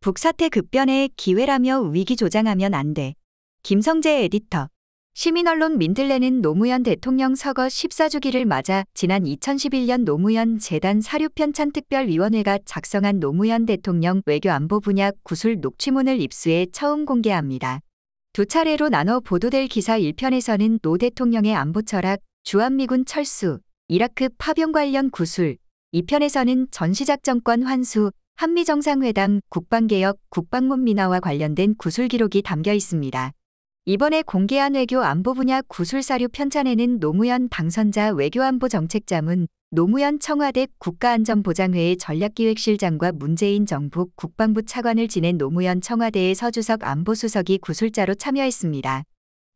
북사태 급변의 기회라며 위기 조장하면 안 돼. 김성재 에디터. 시민언론 민들레는 노무현 대통령 서거 14주기를 맞아 지난 2011년 노무현 재단 사료편찬특별위원회가 작성한 노무현 대통령 외교안보 분야 구술 녹취문을 입수해 처음 공개합니다. 두 차례로 나눠 보도될 기사 1편에서는 노 대통령의 안보 철학, 주한미군 철수, 이라크 파병 관련 구술, 2편에서는 전시작전권 환수, 한미정상회담, 국방개혁, 국방문 민화와 관련된 구술 기록이 담겨 있습니다. 이번에 공개한 외교 안보 분야 구술사료 편찬에는 노무현 당선자 외교안보 정책자문, 노무현 청와대 국가안전보장회의 전략기획실장과 문재인 정부 국방부 차관을 지낸 노무현 청와대의 서주석 안보수석이 구술자로 참여했습니다.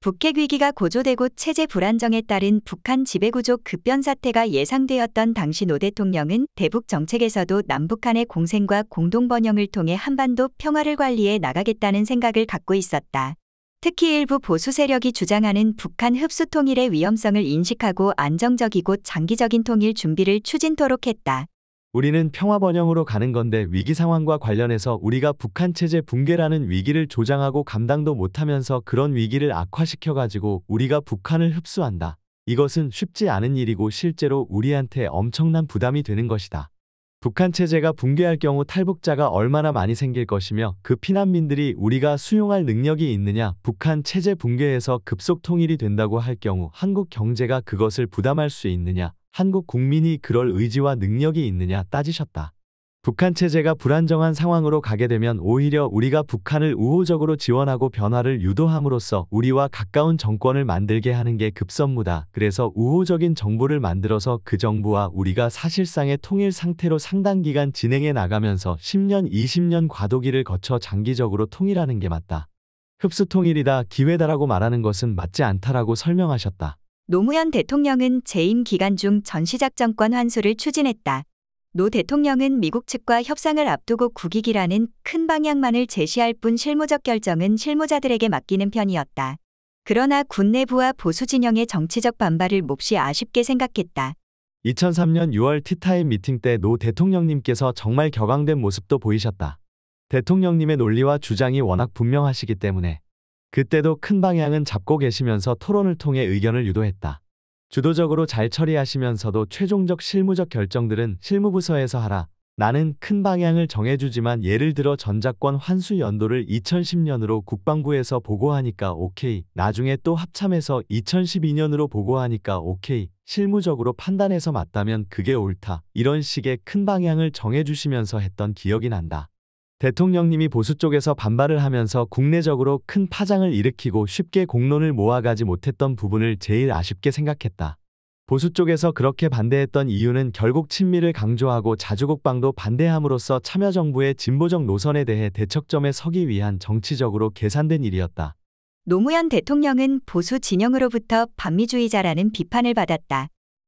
북핵 위기가 고조되고 체제 불안정에 따른 북한 지배구조 급변 사태가 예상되었던 당시 노 대통령은 대북 정책에서도 남북한의 공생과 공동번영을 통해 한반도 평화를 관리해 나가겠다는 생각을 갖고 있었다. 특히 일부 보수 세력이 주장하는 북한 흡수 통일의 위험성을 인식하고 안정적이고 장기적인 통일 준비를 추진토록 했다. 우리는 평화 번영으로 가는 건데 위기 상황과 관련해서 우리가 북한 체제 붕괴라는 위기를 조장하고 감당도 못하면서 그런 위기를 악화시켜가지고 우리가 북한을 흡수한다. 이것은 쉽지 않은 일이고 실제로 우리한테 엄청난 부담이 되는 것이다. 북한 체제가 붕괴할 경우 탈북자가 얼마나 많이 생길 것이며 그 피난민들이 우리가 수용할 능력이 있느냐, 북한 체제 붕괴에서 급속 통일이 된다고 할 경우 한국 경제가 그것을 부담할 수 있느냐, 한국 국민이 그럴 의지와 능력이 있느냐 따지셨다. 북한 체제가 불안정한 상황으로 가게 되면 오히려 우리가 북한을 우호적으로 지원하고 변화를 유도함으로써 우리와 가까운 정권을 만들게 하는 게 급선무다. 그래서 우호적인 정부를 만들어서 그 정부와 우리가 사실상의 통일 상태로 상당 기간 진행해 나가면서 10년, 20년 과도기를 거쳐 장기적으로 통일하는 게 맞다. 흡수 통일이다, 기회다라고 말하는 것은 맞지 않다라고 설명하셨다. 노무현 대통령은 재임 기간 중 전시작전권 환수를 추진했다. 노 대통령은 미국 측과 협상을 앞두고 국익이라는 큰 방향만을 제시할 뿐 실무적 결정은 실무자들에게 맡기는 편이었다. 그러나 군 내부와 보수 진영의 정치적 반발을 몹시 아쉽게 생각했다. 2003년 6월 티타임 미팅 때 노 대통령님께서 정말 격앙된 모습도 보이셨다. 대통령님의 논리와 주장이 워낙 분명하시기 때문에 그때도 큰 방향은 잡고 계시면서 토론을 통해 의견을 유도했다. 주도적으로 잘 처리하시면서도 최종적 실무적 결정들은 실무부서에서 하라. 나는 큰 방향을 정해주지만 예를 들어 전작권 환수 연도를 2010년으로 국방부에서 보고하니까 오케이. 나중에 또 합참해서 2012년으로 보고하니까 오케이. 실무적으로 판단해서 맞다면 그게 옳다. 이런 식의 큰 방향을 정해주시면서 했던 기억이 난다. 대통령님이 보수 쪽에서 반발을 하면서 국내적으로 큰 파장을 일으키고 쉽게 공론을 모아가지 못했던 부분을 제일 아쉽게 생각했다. 보수 쪽에서 그렇게 반대했던 이유는 결국 친미를 강조하고 자주국방도 반대함으로써 참여정부의 진보적 노선에 대해 대척점에 서기 위한 정치적으로 계산된 일이었다. 노무현 대통령은 보수 진영으로부터 반미주의자라는 비판을 받았다.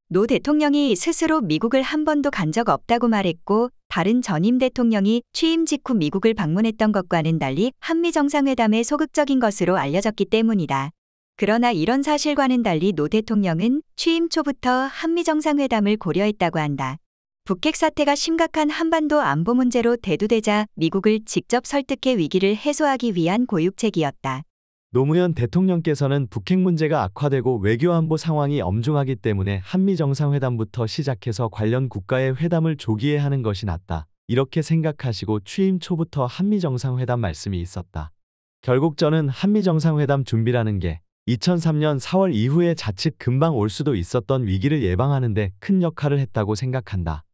노 대통령이 스스로 미국을 한 번도 간 적 없다고 말했고 다른 전임 대통령이 취임 직후 미국을 방문했던 것과는 달리 한미정상회담에 소극적인 것으로 알려졌기 때문이다. 그러나 이런 사실과는 달리 노 대통령은 취임 초부터 한미정상회담을 고려했다고 한다. 북핵 사태가 심각한 한반도 안보 문제로 대두되자 미국을 직접 설득해 위기를 해소하기 위한 고육책이었다. 노무현 대통령께서는 북핵 문제가 악화되고 외교안보 상황이 엄중하기 때문에 한미정상회담부터 시작해서 관련 국가의 회담을 조기에 하는 것이 낫다. 이렇게 생각하시고 취임 초부터 한미정상회담 말씀이 있었다. 결국 저는 한미정상회담 준비라는 게 2003년 4월 이후에 자칫 금방 올 수도 있었던 위기를 예방하는 데 큰 역할을 했다고 생각한다.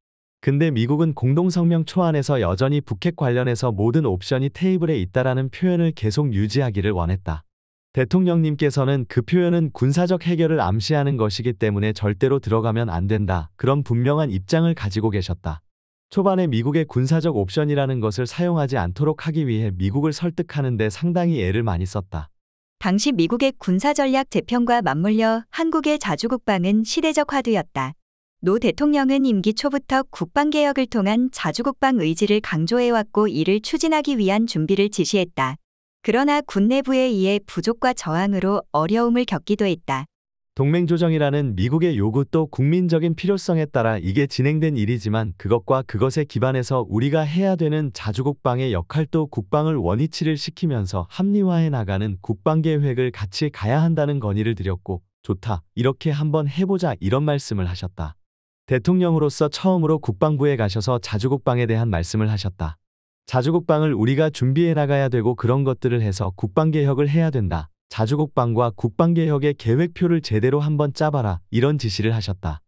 근데 미국은 공동성명 초안에서 여전히 북핵 관련해서 모든 옵션이 테이블에 있다라는 표현을 계속 유지하기를 원했다. 대통령님께서는 그 표현은 군사적 해결을 암시하는 것이기 때문에 절대로 들어가면 안 된다. 그런 분명한 입장을 가지고 계셨다. 초반에 미국의 군사적 옵션이라는 것을 사용하지 않도록 하기 위해 미국을 설득하는 데 상당히 애를 많이 썼다. 당시 미국의 군사전략 재편과 맞물려 한국의 자주국방은 시대적 화두였다. 노 대통령은 임기 초부터 국방개혁을 통한 자주국방 의지를 강조해왔고 이를 추진하기 위한 준비를 지시했다. 그러나 군 내부에 의해 부족과 저항으로 어려움을 겪기도 했다. 동맹조정이라는 미국의 요구 또 국민적인 필요성에 따라 이게 진행된 일이지만 그것과 그것에 기반해서 우리가 해야 되는 자주국방의 역할도 국방을 원위치를 시키면서 합리화해 나가는 국방계획을 같이 가야 한다는 건의를 드렸고 좋다. 이렇게 한번 해보자 이런 말씀을 하셨다. 대통령으로서 처음으로 국방부에 가셔서 자주국방에 대한 말씀을 하셨다. 자주국방을 우리가 준비해 나가야 되고 그런 것들을 해서 국방개혁을 해야 된다. 자주국방과 국방개혁의 계획표를 제대로 한번 짜봐라. 이런 지시를 하셨다.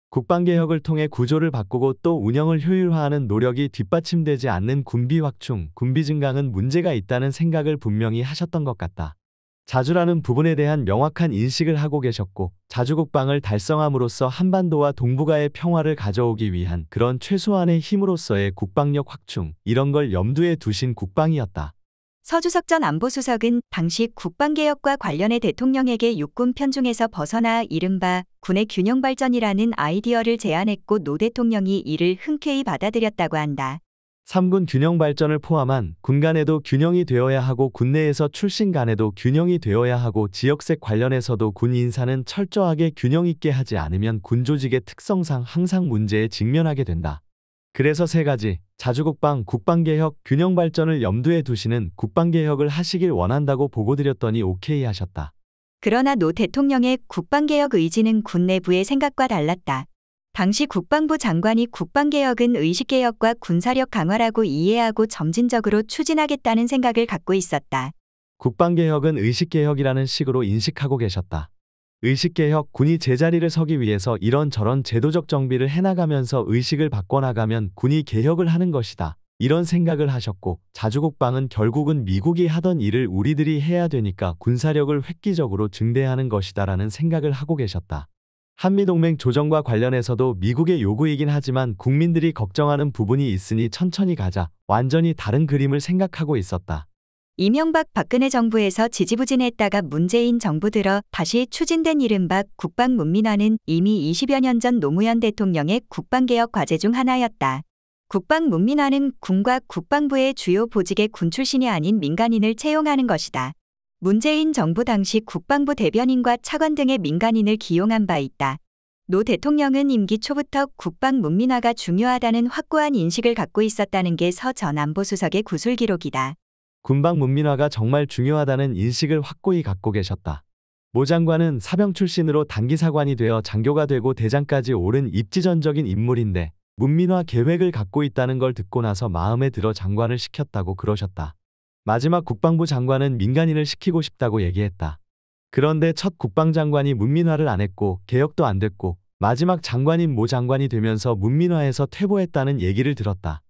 국방개혁을 통해 구조를 바꾸고 또 운영을 효율화하는 노력이 뒷받침되지 않는 군비 확충, 군비 증강은 문제가 있다는 생각을 분명히 하셨던 것 같다. 자주라는 부분에 대한 명확한 인식을 하고 계셨고 자주국방을 달성함으로써 한반도와 동북아의 평화를 가져오기 위한 그런 최소한의 힘으로서의 국방력 확충 이런 걸 염두에 두신 국방이었다. 서주석 전 안보수석은 당시 국방개혁과 관련해 대통령에게 육군 편중에서 벗어나 이른바 군의 균형 발전이라는 아이디어를 제안했고 노 대통령이 이를 흔쾌히 받아들였다고 한다. 3군 균형 발전을 포함한 군 간에도 균형이 되어야 하고 군내에서 출신 간에도 균형이 되어야 하고 지역색 관련해서도 군 인사는 철저하게 균형 있게 하지 않으면 군 조직의 특성상 항상 문제에 직면하게 된다. 그래서 세 가지 자주국방, 국방개혁, 균형 발전을 염두에 두시는 국방개혁을 하시길 원한다고 보고드렸더니 오케이 하셨다. 그러나 노 대통령의 국방개혁 의지는 군 내부의 생각과 달랐다. 당시 국방부 장관이 국방개혁은 의식개혁과 군사력 강화라고 이해하고 점진적으로 추진하겠다는 생각을 갖고 있었다. 국방개혁은 의식개혁이라는 식으로 인식하고 계셨다. 의식개혁, 군이 제자리를 서기 위해서 이런저런 제도적 정비를 해나가면서 의식을 바꿔나가면 군이 개혁을 하는 것이다. 이런 생각을 하셨고 자주국방은 결국은 미국이 하던 일을 우리들이 해야 되니까 군사력을 획기적으로 증대하는 것이다라는 생각을 하고 계셨다. 한미동맹 조정과 관련해서도 미국의 요구이긴 하지만 국민들이 걱정하는 부분이 있으니 천천히 가자. 완전히 다른 그림을 생각하고 있었다. 이명박 박근혜 정부에서 지지부진했다가 문재인 정부 들어 다시 추진된 이른바 국방문민화는 이미 20여 년 전 노무현 대통령의 국방개혁 과제 중 하나였다. 국방문민화는 군과 국방부의 주요 보직에 군 출신이 아닌 민간인을 채용하는 것이다. 문재인 정부 당시 국방부 대변인과 차관 등의 민간인을 기용한 바 있다. 노 대통령은 임기 초부터 국방문민화가 중요하다는 확고한 인식을 갖고 있었다는 게 서 전 안보수석의 구술 기록이다. 군방 문민화가 정말 중요하다는 인식을 확고히 갖고 계셨다. 모 장관은 사병 출신으로 단기사관이 되어 장교가 되고 대장까지 오른 입지전적인 인물인데 문민화 계획을 갖고 있다는 걸 듣고 나서 마음에 들어 장관을 시켰다고 그러셨다. 마지막 국방부 장관은 민간인을 시키고 싶다고 얘기했다. 그런데 첫 국방장관이 문민화를 안 했고 개혁도 안 됐고 마지막 장관인 모 장관이 되면서 문민화에서 퇴보했다는 얘기를 들었다.